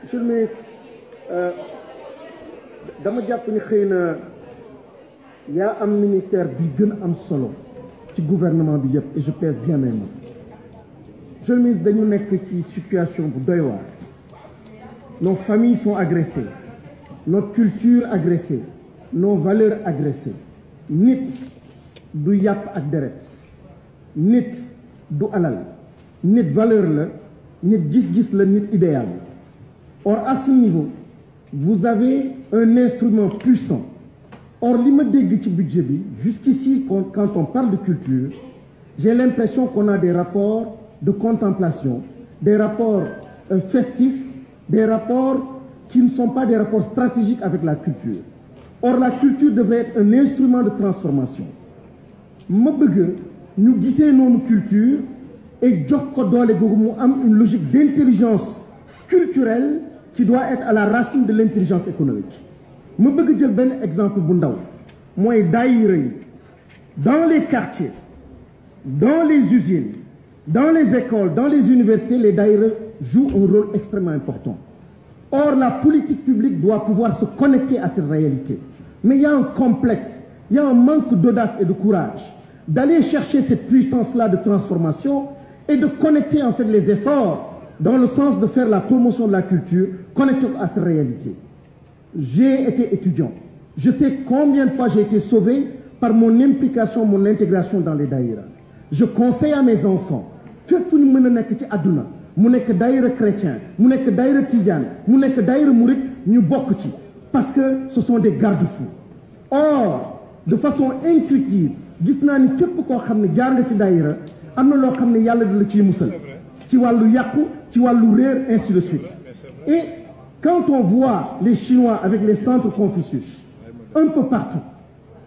Monsieur le ministre dama jàpp ni xëy na yaa am ministère bi gën a am solo ci gouvernement bi yëpp et je pèse bien mes mots. Monsieur le ministre dañu nekk ci situation bu doy waar. Nos familles sont agressées, notre culture agressée, nos valeurs agressées. Nit du yàpp ak deret, nit du alal, nit valeur la, nit gis-gis la, nit idéal. Or à ce niveau vous avez un instrument puissant. Or li ma dégg ci budget bi jusqu'ici quand on parle de culture, j'ai l'impression qu'on a des rapports de contemplation, des rapports festifs, des rapports qui ne sont pas des rapports stratégiques avec la culture. Or la culture devrait être un instrument de transformation. ma bëgg ñu gisee noonu culture et jox ko doole googu mu am une logique d'intelligence culturelle qui doit être à la racine de l'intelligence économique. ma bëgg jël benn exemple bu ndaw mooy daayira yi dans les quartiers, dans les usines, dans les écoles, dans les universités, les daayira jouent un rôle extrêmement important. Or la politique publique doit pouvoir se connecter à cette réalité. Mais il y a un complexe, il y a un manque d'audace et de courage d'aller chercher cette puissance-là de transformation et de connecter en fait les efforts dans le sens de faire la promotion de la culture connectée à cette réalité. J'ai été étudiant. Je sais combien de fois j'ai été sauvé par mon implication, mon intégration dans les daïras. Je conseille à mes enfants, fépp fu ñu mën a nekk ci àdduna mu nekk daïra chrétien, mu nekk daïra tijaan, mu nekk daïra murit, ñu bokk ci parce que ce sont des garde-fous. Or, de façon intuitive, gis naa ni képp koo xam ne jaar nga ci daïra am na loo xam ne yàlla di la ciy musal ci wàllu yàqu, ci wàllu réer, ainsi de suite. Et quand on voit les Chinois avec les centres Confucius un peu partout,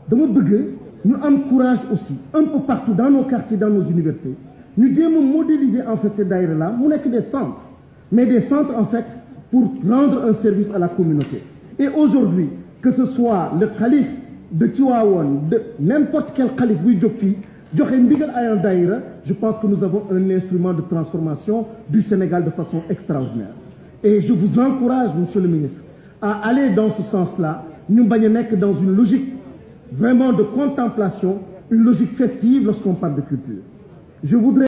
dama bëgg ñu am courage aussi un peu partout dans nos quartiers, dans nos universités, ñu jéem a modéliser en fait ces daïras-là mu nekk des centres, mais des centres en fait pour rendre un service à la communauté. Et aujourd'hui, que ce soit le calife de Tivaouane, de n'importe quel calife buy jóg fii joxe ndigal ay un daïra, je pense que nous avons un instrument de transformation du Sénégal de façon extraordinaire. Et je vous encourage, monsieur le ministre, à aller dans ce sens-là. Ñu bañ a nekk dans une logique vraiment de contemplation, une logique festive lorsqu'on parle de culture. Je voudrais